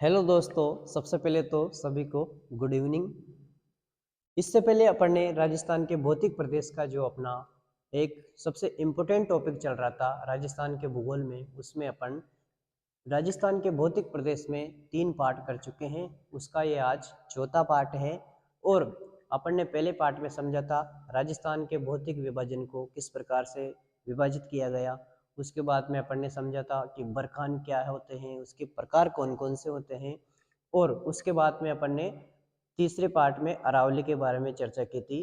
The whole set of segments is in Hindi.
हेलो दोस्तों, सबसे पहले तो सभी को गुड इवनिंग। इससे पहले अपन ने राजस्थान के भौतिक प्रदेश का जो अपना एक सबसे इम्पोर्टेंट टॉपिक चल रहा था राजस्थान के भूगोल में, उसमें अपन राजस्थान के भौतिक प्रदेश में 3 पार्ट कर चुके हैं। उसका ये आज चौथा पार्ट है। और अपन ने पहले पार्ट में समझा था राजस्थान के भौतिक विभाजन को किस प्रकार से विभाजित किया गया। उसके बाद में अपन ने समझा था कि बरखान क्या होते हैं, उसके प्रकार कौन कौन से होते हैं। और उसके बाद में अपन ने तीसरे पार्ट में अरावली के बारे में चर्चा की थी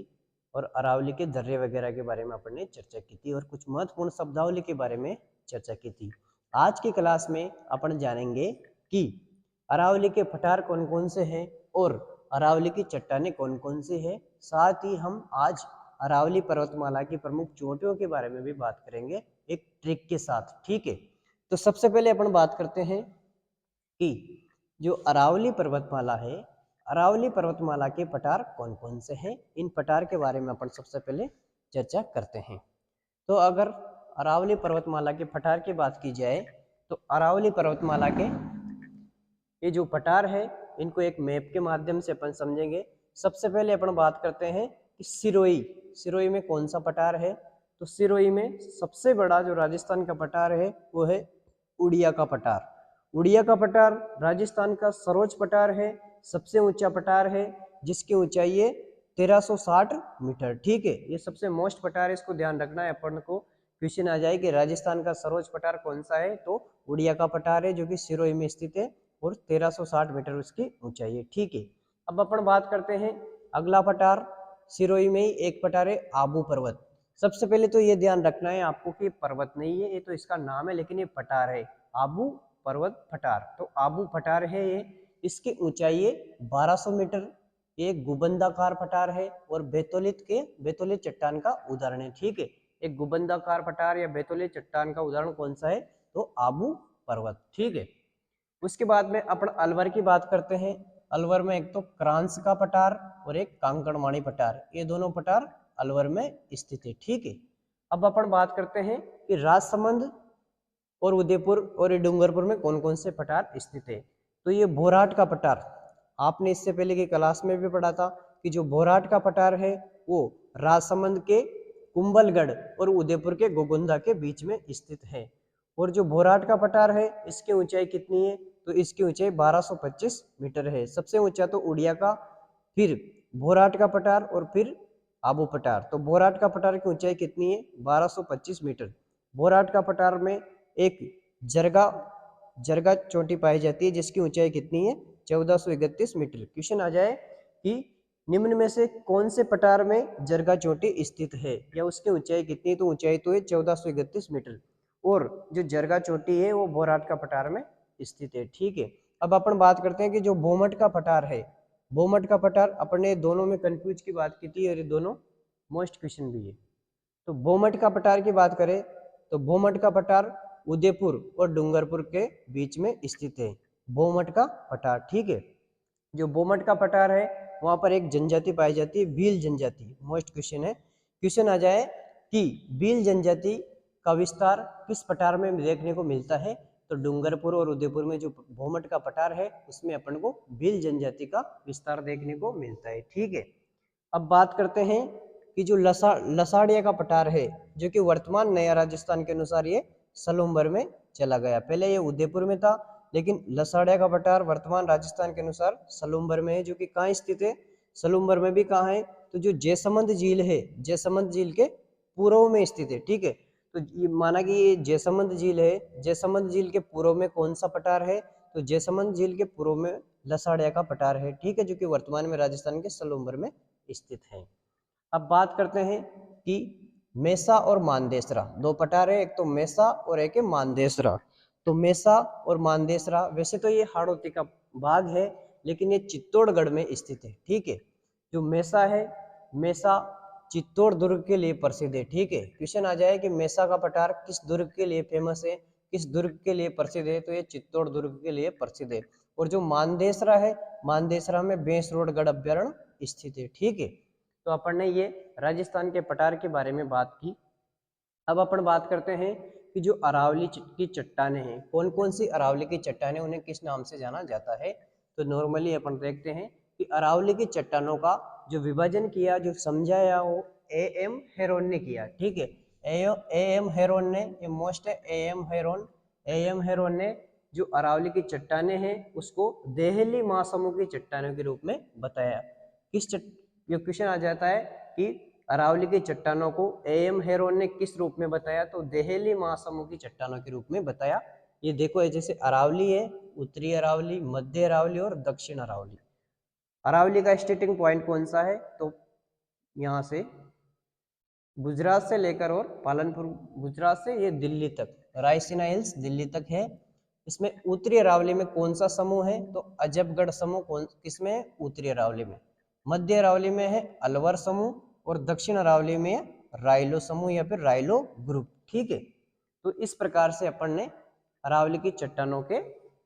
और अरावली के दर्रे वगैरह के बारे में अपन ने चर्चा की थी और कुछ महत्वपूर्ण शब्दावली के बारे में चर्चा की थी। आज की क्लास में अपन जानेंगे कि अरावली के पठार कौन कौन से हैं और अरावली की चट्टानें कौन कौन सी है। साथ ही हम आज अरावली पर्वतमाला की प्रमुख चोटियों के बारे में भी बात करेंगे एक ट्रिक के साथ। ठीक है, तो सबसे पहले अपन बात करते हैं कि जो अरावली पर्वतमाला है, अरावली पर्वतमाला के पठार कौन कौन से हैं। इन पठार के बारे में अपन सबसे पहले चर्चा करते हैं। तो अगर अरावली पर्वतमाला के पठार की बात की जाए तो अरावली पर्वतमाला के ये जो पठार है इनको एक मैप के माध्यम से अपन समझेंगे। सबसे पहले अपन बात करते हैं कि सिरोही, सिरोही में कौन सा पठार है। तो सिरोही में सबसे बड़ा जो राजस्थान का पठार है वो है उड़िया का पठार। उड़िया का पठार राजस्थान का सर्वोच्च पठार है, सबसे ऊंचा पठार है, जिसकी ऊंचाई है 1360 मीटर। ठीक है, ये सबसे मोस्ट पठार है, इसको ध्यान रखना है। अपन को क्वेश्चन आ जाए कि राजस्थान का सर्वोच्च पठार कौन सा है, तो उड़िया का पठार है जो कि सिरोही में स्थित है और 1360 मीटर उसकी ऊंचाई है। ठीक है, अब अपन बात करते हैं अगला पठार। सिरोही में ही एक पठार है आबू पर्वत। सबसे पहले तो ये ध्यान रखना है आपको कि पर्वत नहीं है, ये तो इसका नाम है, लेकिन ये पठार है आबू पर्वत पठार। तो आबू पठार है ये, इसकी ऊंचाई है 1200 मीटर। ये गुबंदाकार पठार है और बेतौलित चट्टान का उदाहरण है। ठीक है, एक गुबंदाकार पठार या बेतौलित चट्टान का उदाहरण कौन सा है, तो आबू पर्वत। ठीक है, उसके बाद में अपन अलवर की बात करते हैं। अलवर में एक तो क्रांस का पठार और एक कांकड़माणी पठार, ये दोनों पठार अलवर में स्थित है। ठीक है, अब अपन बात करते हैं कि राजसमंद और उदयपुर और ये डूंगरपुर में कौन कौन से पठार स्थित है। तो ये भोराट का पठार, आपने इससे पहले की क्लास में भी पढ़ा था कि जो भोराट का पठार है वो राजसमंद के कुंभलगढ़ और उदयपुर के गोगुंदा के बीच में स्थित है। और जो भोराट का पठार है इसकी ऊंचाई कितनी है, तो इसकी ऊंचाई 1225 मीटर है। सबसे ऊंचा तो उड़िया का, फिर भोराट का पठार और फिर आबू पठार। तो भोराट का पठार की ऊंचाई कितनी है, 1225 मीटर। भोराट का पठार में एक जरगा जरगा चोटी पाई जाती है जिसकी ऊंचाई कितनी है, 1431 मीटर। क्वेश्चन आ जाए कि निम्न में से कौन से पठार में जरगा चोटी स्थित है या उसकी ऊंचाई कितनी है, तो ऊंचाई तो है 1431 मीटर और जो जरगा चोटी है वो भोराट का पठार में स्थित है। ठीक है, अब अपन बात करते हैं कि जो भोमट का पठार है, भोमट का पठार अपने दोनों में कंफ्यूज की बात की थी और ये दोनों मोस्ट क्वेश्चन भी है। तो भोमट का पठार की बात करें तो भोमट का पठार उदयपुर और डूंगरपुर के बीच में स्थित है, भोमट का पठार। ठीक है, जो भोमट का पठार है वहां पर एक जनजाति पाई जाती है, भील जनजाति। मोस्ट क्वेश्चन है। क्वेश्चन आ जाए कि भील जनजाति का विस्तार किस पठार में देखने को मिलता है, तो डूंगरपुर और उदयपुर में जो भोमट का पठार है उसमें अपन को भील जनजाति का विस्तार देखने को मिलता है। ठीक है, अब बात करते हैं कि जो लसाड़िया का पठार है जो कि वर्तमान नया राजस्थान के अनुसार ये सलूम्बर में चला गया। पहले ये उदयपुर में था, लेकिन लसाड़िया का पठार वर्तमान राजस्थान के अनुसार सलूम्बर में है, जो कि कहाँ स्थित है, सलूम्बर में भी कहाँ है, तो जो जयसमंद झील है, जयसमंद झील के पूर्व में स्थित है। ठीक है, तो ये माना कि ये जयसमंद झील है, जयसमंद झील के पूर्व में कौन सा पठार है, तो जयसमंद झील के पूर्व में लसाड़िया का पठार है। ठीक है, जो कि वर्तमान में राजस्थान के सलूम्बर में स्थित है। अब बात करते हैं कि मेसा और मानदेसरा, दो पठार है, एक तो मेसा और एक है मानदेसरा। तो मेसा और मानदेसरा वैसे तो ये हाड़ौती का भाग है, लेकिन ये चित्तौड़गढ़ में स्थित है। ठीक है, जो मेसा है, मेसा चित्तौड़ दुर्ग के लिए प्रसिद्ध है। ठीक है, क्वेश्चन आ जाए कि मेसा का पठार किस दुर्ग के लिए फेमस है, किस दुर्ग के लिए प्रसिद्ध है, तो ये चित्तौड़ दुर्ग के लिए प्रसिद्ध है। और जो मानदेसरा है, मानदेसरा में बेंसरोडगढ़ अभ्यारण्य स्थित है। ठीक है, तो अपन ने ये राजस्थान के पठार के बारे में बात की। अब अपन बात करते हैं कि जो अरावली की चट्टानें हैं, कौन कौन सी अरावली की चट्टानें, उन्हें किस नाम से जाना जाता है। तो नॉर्मली अपन देखते हैं कि अरावली की चट्टानों का जो विभाजन किया, जो समझाया, वो ए एम हेरोन ने किया। ठीक है, ए एम हेरोन ने, ये मोस्ट है ए एम हेरोन ने जो अरावली की चट्टानें हैं उसको देहली महासमुंद की चट्टानों के रूप में बताया। ये क्वेश्चन आ जाता है कि अरावली की चट्टानों को ए एम हेरोन ने किस रूप में बताया, तो देहली महासमुंद की चट्टानों के रूप में बताया। ये देखो, ये जैसे अरावली है, उत्तरी अरावली, मध्य अरावली और दक्षिण अरावली। अरावली का स्टार्टिंग पॉइंट कौन सा है, तो यहाँ से गुजरात से लेकर और पालनपुर, गुजरात से ये दिल्ली तक, रायसीना हिल्स दिल्ली तक है। इसमें उत्तरी अरावली में कौन सा समूह है, तो अजबगढ़ समूह कौन किसमें है, उत्तरी अरावली में। मध्य अरावली में है अलवर समूह, और दक्षिण अरावली में रायलो समूह या फिर रायलो ग्रुप। ठीक है, तो इस प्रकार से अपन ने अरावली की चट्टानों के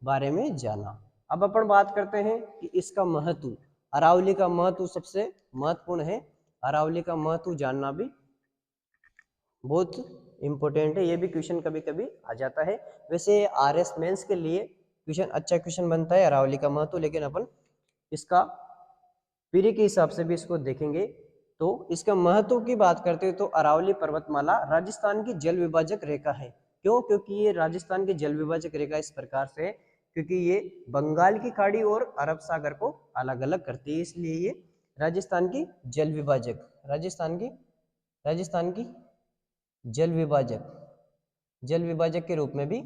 बारे में जाना। अब अपन बात करते हैं कि इसका महत्व, अरावली का महत्व सबसे महत्वपूर्ण है। अरावली का महत्व जानना भी बहुत इंपॉर्टेंट है, ये भी क्वेश्चन कभी कभी आ जाता है। वैसे आरएस मेंस के लिए क्वेश्चन, अच्छा क्वेश्चन बनता है अरावली का महत्व, लेकिन अपन इसका पीढ़ी के हिसाब से भी इसको देखेंगे। तो इसका महत्व की बात करते हैं तो अरावली पर्वतमाला राजस्थान की जल विभाजक रेखा है। क्यों, क्योंकि ये राजस्थान की जल विभाजक रेखा इस प्रकार से है क्योंकि ये बंगाल की खाड़ी और अरब सागर को अलग अलग करती है, इसलिए ये राजस्थान की जल विभाजक, राजस्थान की जल विभाजक के रूप में भी,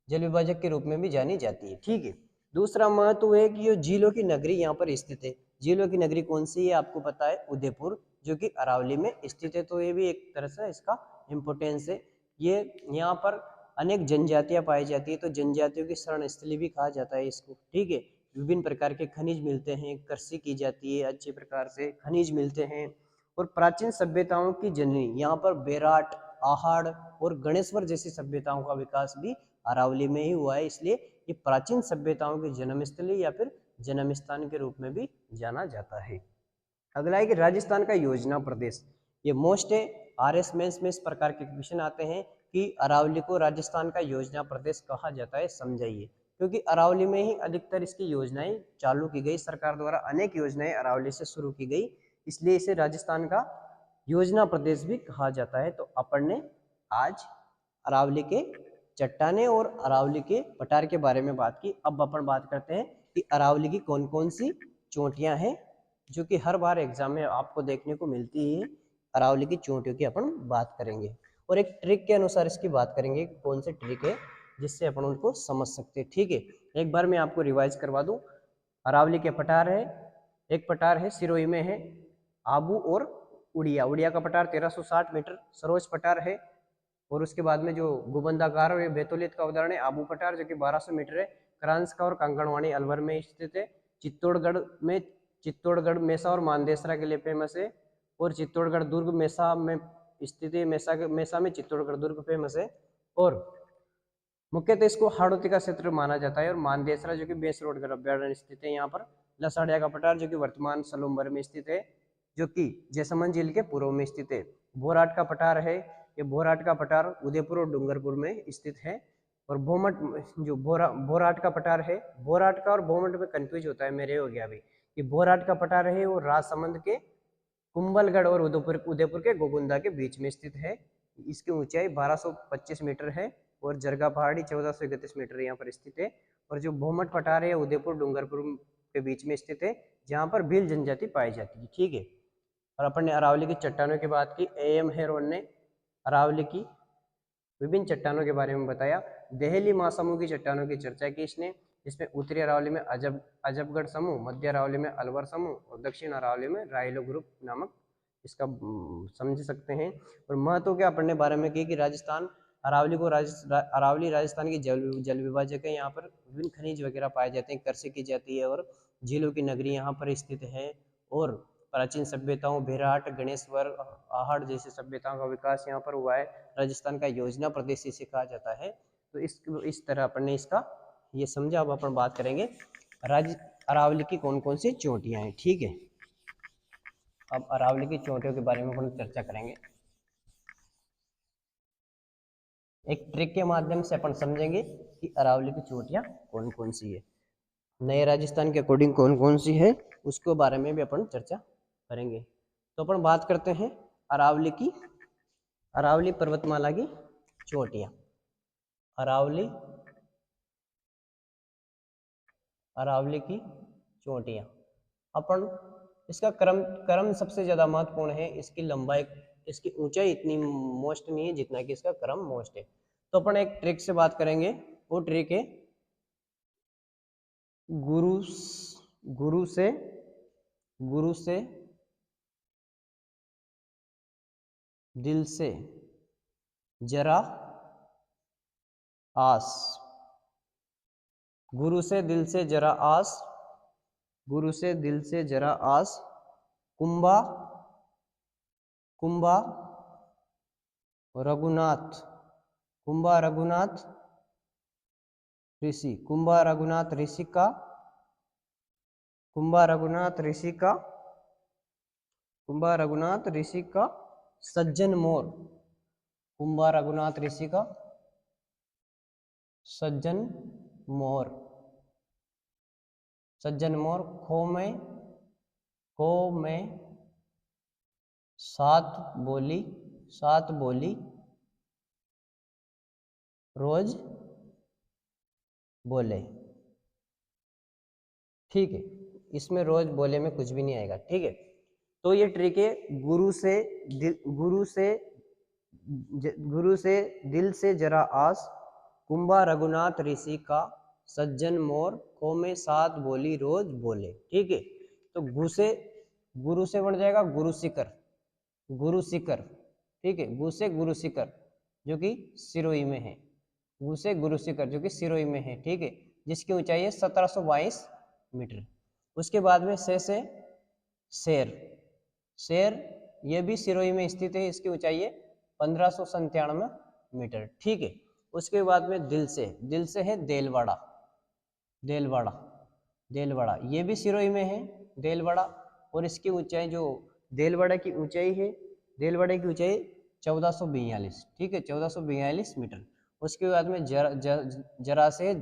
जल विभाजक के रूप में भी जानी जाती है। ठीक है, दूसरा महत्व है कि ये झीलों की नगरी यहाँ पर स्थित है। झीलों की नगरी कौन सी है, आपको पता है, उदयपुर, जो कि अरावली में स्थित है। तो ये भी एक तरह से इसका इम्पोर्टेंस है। ये यहाँ पर अनेक जनजातियां पाई जाती है, तो जनजातियों की शरण स्थली भी कहा जाता है इसको। ठीक है, विभिन्न प्रकार के खनिज मिलते हैं, कृषि की जाती है, अच्छे प्रकार से खनिज मिलते हैं। और प्राचीन सभ्यताओं की जननी यहाँ पर बेराट, आहड़ और गणेश्वर जैसी सभ्यताओं का विकास भी अरावली में ही हुआ है, इसलिए ये प्राचीन सभ्यताओं की जन्मस्थली या फिर जन्म स्थान के रूप में भी जाना जाता है। अगला है कि राजस्थान का योजना प्रदेश, ये मोस्ट है। आरएस मेंस में इस प्रकार के क्वेश्चन आते हैं कि अरावली को राजस्थान का योजना प्रदेश कहा जाता है, समझाइए। क्योंकि अरावली में ही अधिकतर इसकी योजनाएं चालू की गई, सरकार द्वारा अनेक योजनाएं अरावली से शुरू की गई, इसलिए इसे राजस्थान का योजना प्रदेश भी कहा जाता है। तो अपन ने आज अरावली के चट्टाने और अरावली के पठार के बारे में बात की। अब अपन बात करते हैं कि अरावली की कौन कौन सी चोटियां हैं जो कि हर बार एग्जाम में आपको देखने को मिलती है। अरावली की चोटियों की अपन बात करेंगे और एक ट्रिक के अनुसार इसकी बात करेंगे, कौन से ट्रिक है जिससे अपन उनको समझ सकते हैं। ठीक है, एक बार मैं आपको रिवाइज करवा दूं। अरावली के पठार है, एक पठार है सिरोही में है, आबू और उड़िया, उड़िया का पठार 1360 मीटर, सरोज पठार है। और उसके बाद में जो गुबंदागार और बैतोलियत का उदाहरण है आबू पठार जो कि 1200 मीटर है। क्रांसका और कांगड़वाणी अलवर में स्थित है। चित्तौड़गढ़ मेसा और मानदेसरा के लिए फेमस है। और चित्तौड़गढ़ दुर्ग मेसा में स्थित है, मेसा में चित्तौड़गढ़ दुर्ग फेमस है। और मुख्यतः इसको हाड़ौती का क्षेत्र माना जाता है। और मानदेसरा जो कि बेस रोड अभ्यारण्य स्थित है यहाँ पर। लसाड़िया का पठार जो कि वर्तमान सलूम्बर में स्थित है, जो कि जैसलमेर झील के पूर्व में स्थित है। बोराट का पठार है, ये बोराट का पठार उदयपुर और डूंगरपुर में स्थित है। और भोमट जो बोराट का पठार है, बोराट का और भोमट में कंफ्यूज होता है, मेरे हो गया अभी। ये बोराट का पठार है वो राजसमंद के कुंभलगढ़ और उदयपुर के गोगुंदा के बीच में स्थित है। इसकी ऊंचाई 1225 मीटर है और जरगा पहाड़ी 1431 मीटर यहाँ पर स्थित है। और जो भोमट पठार है उदयपुर डूंगरपुर के बीच में स्थित है, जहाँ पर भील जनजाति पाई जाती है। ठीक है, और अपन ने अरावली की चट्टानों की बात की। ए एम हेरोन ने अरावली की विभिन्न चट्टानों के बारे में बताया। देहली महासमूह की चट्टानों की चर्चा की इसने, जिसमें उत्तरी अरावली में अजबगढ़ समूह, मध्य अरावली में अलवर समूह और दक्षिण अरावली में रायलो ग्रुप नामक इसका समझ सकते हैं। और महत्व क्या पढ़ने बारे में की कि राजस्थान अरावली को अरावली राजस्थान की जल विभाजक है। यहाँ पर विभिन्न खनिज वगैरह पाए जाते हैं, कृषि की जाती है और झीलों की नगरी यहाँ पर स्थित है। और प्राचीन सभ्यताओं बेराट, गणेश्वर, आहड़ जैसी सभ्यताओं का विकास यहाँ पर हुआ है। राजस्थान का योजना प्रदेश इसे कहा जाता है। तो इस तरह अपन ने इसका ये समझा। अब अपन बात करेंगे अरावली की कौन कौन सी चोटियां हैं। ठीक है, अब अरावली की चोटियों के बारे में अपन चर्चा करेंगे। एक ट्रिक के माध्यम से अपन समझेंगे कि अरावली की चोटियां कौन कौन सी है, नए राजस्थान के अकॉर्डिंग कौन कौन सी है, उसके बारे में भी अपन चर्चा करेंगे। तो अपन बात करते हैं अरावली पर्वतमाला की चोटियां। अरावली की चोटियां, अपन इसका क्रम क्रम सबसे ज्यादा महत्वपूर्ण है। इसकी लंबाई, इसकी ऊंचाई इतनी मोस्ट नहीं है जितना कि इसका क्रम मोस्ट है। तो अपन एक ट्रिक से बात करेंगे, वो ट्रिक है गुरु गुरु से दिल से जरा आस, गुरु से दिल से जरा आस, गुरु से दिल से जरा आस, कुंभा रघुनाथ, कुंभा रघुनाथ ऋषि, कुंभा रघुनाथ ऋषि का, कुंभा रघुनाथ ऋषि का, कुंभा रघुनाथ ऋषि का सज्जन मोर, कुंभा रघुनाथ ऋषि का सज्जन मोर, सज्जन मोर खो में सात बोली रोज बोले। ठीक है, इसमें रोज बोले में कुछ भी नहीं आएगा। ठीक है, तो ये ट्रिक है गुरु से दिल से जरा आस, कुंभा रघुनाथ ऋषि का सज्जन मोर, खो में सात बोली रोज बोले। ठीक है, तो गुरु से बन जाएगा गुरु शिखर। ठीक है, गु से गुरु शिखर जो कि सिरोही में है, गु से गुरु शिखर जो कि सिरोही में है। ठीक है, जिसकी ऊंचाई है 1722 मीटर। उसके बाद में से शेर ये भी सिरोही में स्थित है, इसकी ऊंचाई है 1597 मीटर। ठीक है, उसके बाद में दिल से है देलवाड़ा ये भी सिरोही में है देलवाड़ा, और इसकी ऊंचाई जो देलवाड़ा की ऊंचाई है, देलवाड़ा की ऊंचाई 1442। ठीक है, 1442 मीटर। उसके बाद में जरा से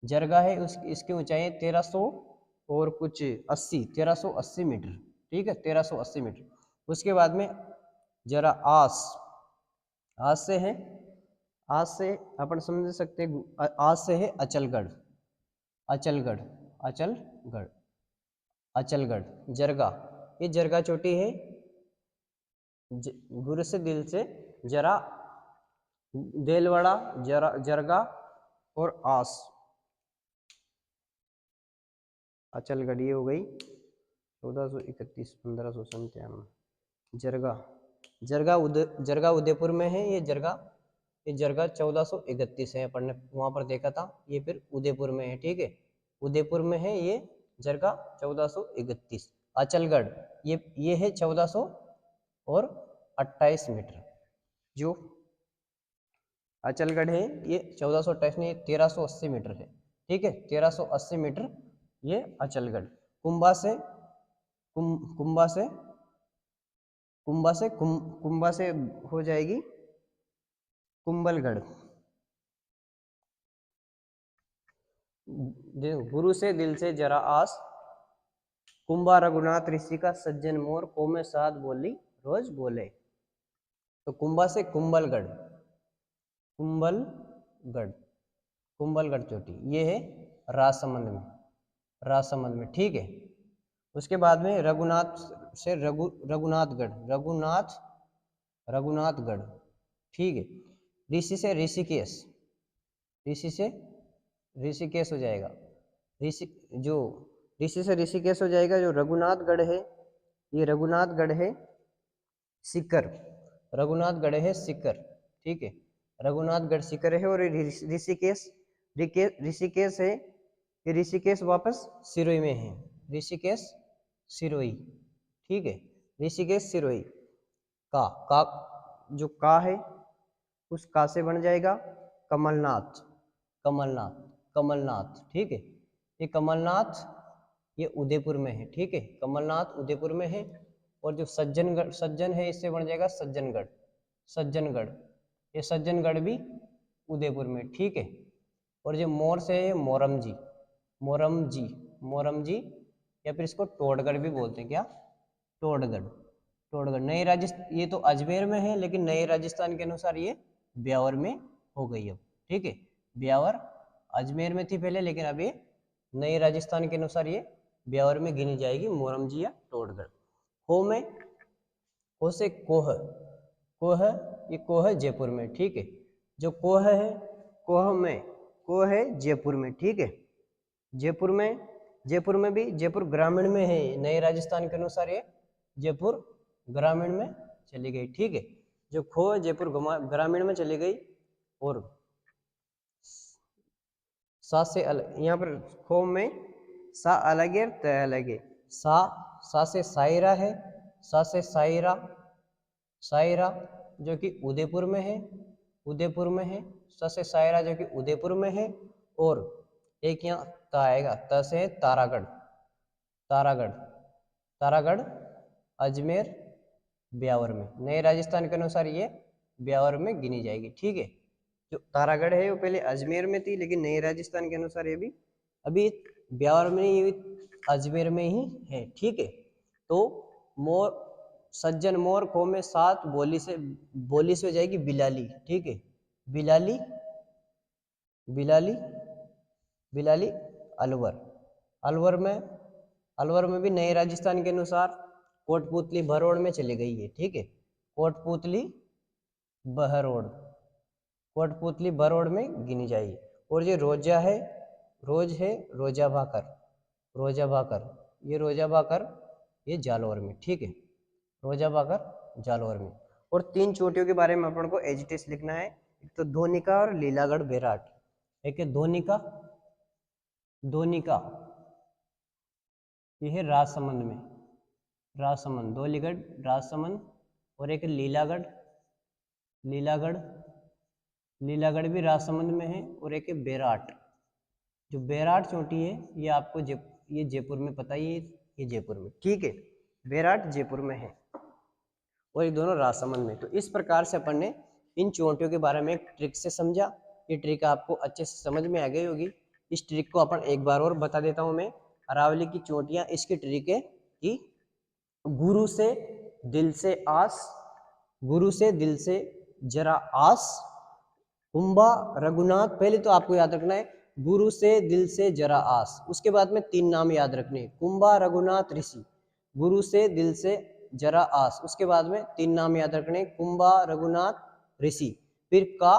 जरगा है, इसकी ऊंचाई 1300 और कुछ 1380 मीटर। ठीक है, 1380 मीटर। उसके बाद में जरा आज से अपन समझ सकते हैं, आज से है अचलगढ़ जरगा, ये जरगा चोटी है। गुरु से दिल से जरा, देलवाड़ा, जरगा और आस, अचलगढ़ ये हो गई 1431 1597। जरगा उदयपुर में है, ये जरगा 1431 है, अपन ने वहां पर देखा था, ये फिर उदयपुर में है। ठीक है, उदयपुर में है ये जरगा 1431। अचलगढ़ ये है 1428 मीटर। जो अचलगढ़ है ये 1428 नहीं, 1380 मीटर है। ठीक है, 1380 मीटर ये अचलगढ़। कुंभा से हो जाएगी कुंभलगढ़। गुरु से दिल से जरा आस, कुंभा रघुनाथ ऋषि का सज्जन मोर, को में सात बोली रोज बोले। तो कुंभा से कुंभलगढ़ चोटी ये है राजसमंद में। ठीक है, उसके बाद में रघुनाथ से रघुनाथगढ़। ठीक है, ऋषि से ऋषिकेश हो जाएगा। ऋषि से ऋषिकेश हो जाएगा। जो रघुनाथगढ़ है ये रघुनाथगढ़ है सिकर, ठीक है, रघुनाथगढ़ सिकर है। और ऋषिकेश है, ये ऋषिकेश वापस सिरोही में है, ऋषिकेश सिरोही। ठीक है, ऋषिकेश सिरोही का जो का है उस का से बन जाएगा कमलनाथ। ठीक है, ये कमलनाथ ये उदयपुर में है। ठीक है, कमलनाथ उदयपुर में है। और जो सज्जन है इससे बन जाएगा सज्जनगढ़। ये सज्जनगढ़ भी उदयपुर में, ठीक है। और जो मोर से है मोरमजी, मोरमजी, मोरमजी, या फिर इसको टोडगढ़ भी बोलते हैं, क्या, टोडगढ़, टोडगढ़। नए राजस्थान, ये तो अजमेर में है लेकिन नए राजस्थान के अनुसार ये ब्यावर में हो गई अब, ठीक है। ब्यावर अजमेर में थी पहले, लेकिन अब ये नए राजस्थान के अनुसार ये ब्यावर में गिनी जाएगी, मोरमजी या टोडगढ़। हो में, हो से कोह, कोह, ये कोह जयपुर में, ठीक है। जो कोह है, कोह में, कोह है जयपुर में, ठीक है। जयपुर में, जयपुर में भी, जयपुर ग्रामीण में है, नए राजस्थान के अनुसार ये जयपुर ग्रामीण में चली गई, ठीक है। जो खो है जयपुर ग्रामीण में चली गई। और सा से अलग, यहाँ पर खो में सा अलग है, त अलग है। सा से सायरा है, सा से सायरा, सायरा जो कि उदयपुर में है, उदयपुर में है। सा से सायरा जो कि उदयपुर में है। और एक यहाँ त आएगा, त से तारागढ़, तारागढ़, तारागढ़ अजमेर ब्यावर में, नए राजस्थान के अनुसार ये ब्यावर में गिनी जाएगी, ठीक है। जो तारागढ़ है वो पहले अजमेर में थी, लेकिन नए राजस्थान के अनुसार ये भी अभी ब्यावर में, ये अजमेर में ही है, ठीक है। तो मोर, सज्जन मोर खो में 7, बोली से हो जाएगी बिलाली, ठीक है। Bilali, Bilali, Bilali Alwar, Alwar में, अलवर में भी नए राजस्थान के अनुसार कोटपुतली भरोड़ में चली गई है, ठीक है। कोटपुतली बहरोड़, कोटपुतली बरोड़ में गिनी जाएगी। और ये रोजा है, रोज है रोजा भाकर, रोजा भाकर, ये रोजा भाकर ये जालौर में, ठीक है। रोजा भाकर जालौर में। और 3 चोटियों के बारे में अपन को एजिटेस लिखना है। एक तो धोनिका और लीलागढ़ बेराट। एक है धोनिका, धोनिका ये है राजसमंद में, राजसमंद, धौलीगढ़ राजसमंद। और एक लीलागढ़, लीलागढ़, लीलागढ़ भी राजसमंद में है। और एक है बेराट, जो बेराट चोटी है ये आपको ये जयपुर में, पता ही है, ये जयपुर में, ठीक है। बेराट जयपुर में है और ये दोनों राजसमंद में। तो इस प्रकार से अपन ने इन चोटियों के बारे में एक ट्रिक से समझा। ये ट्रिक आपको अच्छे से समझ में आ गई होगी। इस ट्रिक को अपन एक बार और बता देता हूँ मैं। अरावली की चोटियाँ, इसकी ट्रिक है कि गुरु से दिल से आस, गुरु से दिल से जरा आस, कुंभा रघुनाथ, पहले तो आपको याद रखना है गुरु से दिल से जरा आस, उसके बाद में 3 नाम याद रखने, कुंभा रघुनाथ ऋषि, गुरु से दिल से जरा आस, उसके बाद में 3 नाम याद रखने, कुंभा रघुनाथ ऋषि। फिर का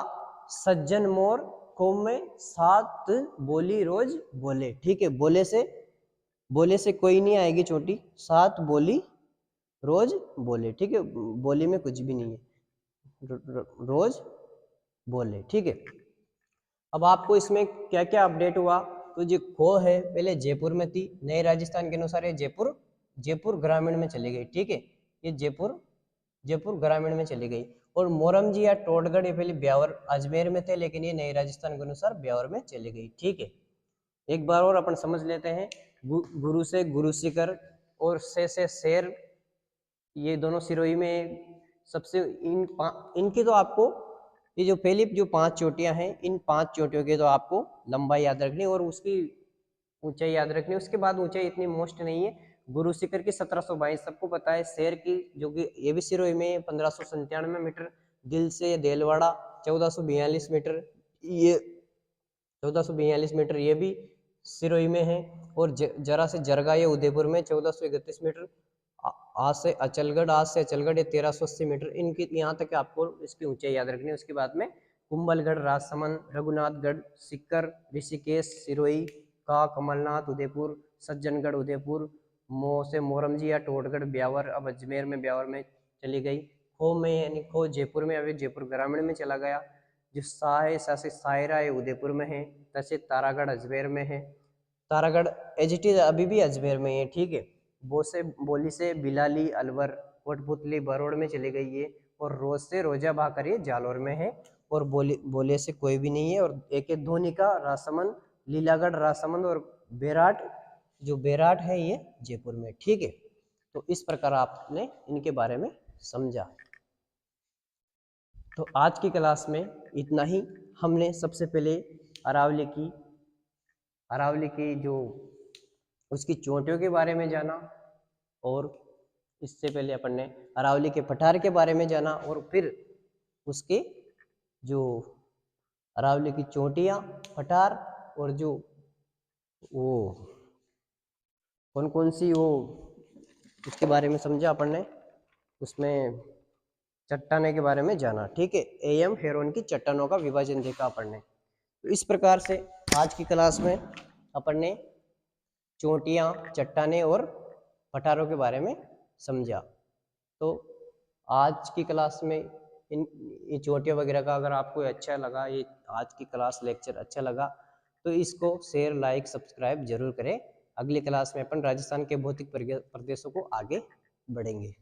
सज्जन मोर कोम में 7 बोली रोज बोले, ठीक है। बोले से कोई नहीं आएगी चोटी, 7 बोली रोज बोले, ठीक है। बोली में कुछ भी नहीं है, रोज बोले, ठीक है। अब आपको इसमें क्या क्या अपडेट हुआ, तो जो खो है पहले जयपुर में थी, नए राजस्थान के अनुसार ये जयपुर, जयपुर ग्रामीण में चली गई, ठीक है। ये जयपुर, जयपुर ग्रामीण में चली गई। और मोरमजी या टोडगढ़ ये पहले ब्यावर अजमेर में थे, लेकिन ये नए राजस्थान के अनुसार ब्यावर में चली गई, ठीक है। एक बार और अपन समझ लेते हैं। गुरु से गुरु शिखर और से शेर, ये दोनों सिरोही में सबसे इनकी तो आपको ये जो पहली जो 5 चोटियां हैं, इन 5 चोटियों की तो आपको लंबाई याद रखनी और उसकी ऊंचाई याद रखनी। उसके बाद ऊंचाई इतनी मोस्ट नहीं है। गुरु शिखर की 1722 सबको पता है। शेर की जो कि ये भी सिरोही में 1597 मीटर। दिल से देलवाड़ा 1442 मीटर, ये 1442 मीटर ये भी सिरोही में है। और जरा से जरगा ये उदयपुर में 1431 मीटर। आज से अचलगढ़, आज से अचलगढ़ ये 1380 मीटर। इनकी यहाँ तक आपको इसकी ऊंचाई याद रखनी है। उसके बाद में कुंभलगढ़, राजसमंद, रघुनाथगढ़, सिक्कर, ऋषिकेश, सिरोही का, कमलनाथ उदयपुर, सज्जनगढ़ उदयपुर, मो से मोरमजी या टोडगढ़ ब्यावर, अब अजमेर में ब्यावर में चली गई। खो में यानी खो जयपुर में, अभी जयपुर ग्रामीण में चला गया। जो सा है, सा से सायरा है उदयपुर में है। तसे तारागढ़ अजमेर में है। तारागढ़ एजिटी अभी भी अजमेर में है, ठीक है। बोली से बिलाली अलवर, कोटपुतली बरोड़ में चली गई है। और रोज से रोजा भाकर ये जालौर में है। और बोले से कोई भी नहीं है। और एक है धोनिका राजसमंद, लीलागढ़ राजसमंद, और बेराट, जो बेराट है ये जयपुर में, ठीक है। तो इस प्रकार आपने इनके बारे में समझा। तो आज की क्लास में इतना ही। हमने सबसे पहले अरावली की जो उसकी चोटियों के बारे में जाना, और इससे पहले अपन ने अरावली के पठार के बारे में जाना, और फिर उसके जो अरावली की चोटियाँ, पठार, और जो वो कौन कौन सी वो उसके बारे में समझा अपन ने, उसमें चट्टाने के बारे में जाना। ठीक है, एम हेरोन की चट्टानों का विभाजन देखा अपन ने। तो इस प्रकार से आज की क्लास में अपन ने चोटियाँ, चट्टाने और पठारों के बारे में समझा। तो आज की क्लास में ये चोटियाँ वगैरह का अगर आपको अच्छा लगा, ये आज की क्लास लेक्चर अच्छा लगा, तो इसको शेयर, लाइक, सब्सक्राइब जरूर करें। अगली क्लास में अपन राजस्थान के भौतिक प्रदेशों को आगे बढ़ेंगे।